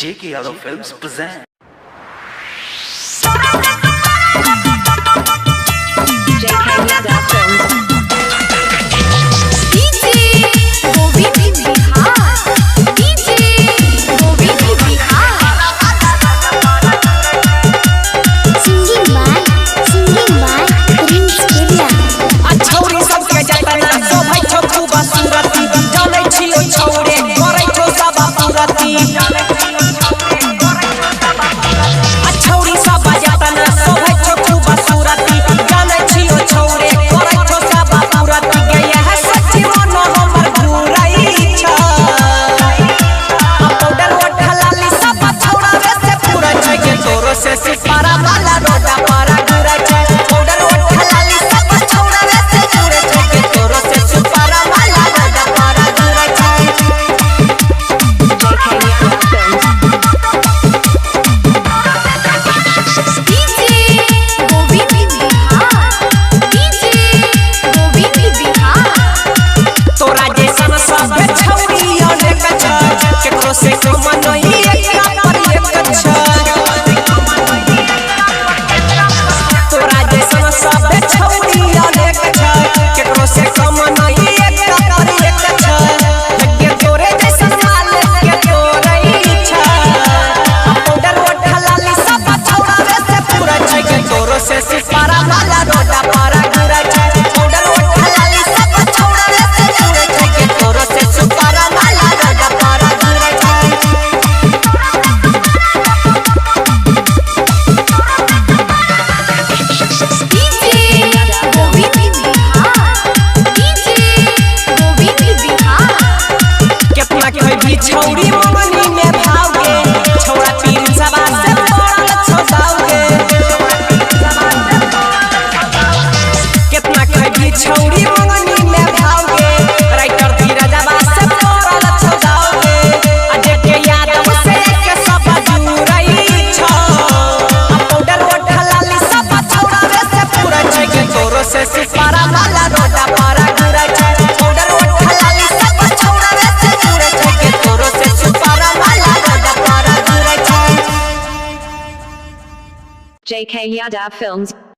JK Yadav Films present JK Yadav Films DJ Govind Bihar DJ Govind Bihar Singing by Prince Kedia छौरी सबके जतना सो भाई छौकू बसुरती जानै छियो छौरे करै छौ सब बसुरती छौरी सब जतना सो भाई छौकू बसुरती जानै छियो छौरे करै छौ सब बसुरती के यह सच मन हमर घुरई छ पाउडर ओठलाली सब छौरा रे से पूरा छै के तोरो से सिपारा वाला रोटा पारा घुरै छै पाउडर ओठलाली सब छौरा रे से पूरा छै के तोरो से सिपारा वाला रोटा पारा घुरै छै DJ Govind Bihar DJ Govind Bihar तोरा जैसन सब छौरी अनेक छ केकरो से कम नहीं एकरा पर एक छ तोरा जैसन सब छौरी अनेक छ केकरो से कम नहीं एकरा पर एक छ के तोरे जैसन माल के तोरई छ पाउडर ओठलाली सब छौरा रे से पूरा छै के तोरो से सिपारा वाला रोटा पारा घुरै छै पाउडर ओठलाली सब छौरा रे से पूरा छै के तोरो से सिपारा वाला रोटा पारा घुरै छै DJ Govind Bihar DJ Govind Bihar केतना के भी छौरी ममनी में भावगे छौरा तीन सवा से पड़ल छौ दावगे केतना के भी छौरी ममनी में भावगे राइटर धीरजवा से पड़ल छौ दावगे अजय के यादव से के सब जुरई छ पाउडर ओठलाली सब छौरा रे से पूरा छै के तोरो से सिपारा वाला रोटा पारा घुरै छै पाउडर ओठलाली सब छौरा रे से पूरा छै के तोरो से सिपारा वाला रोटा पारा घुरै छै JK Yadav Films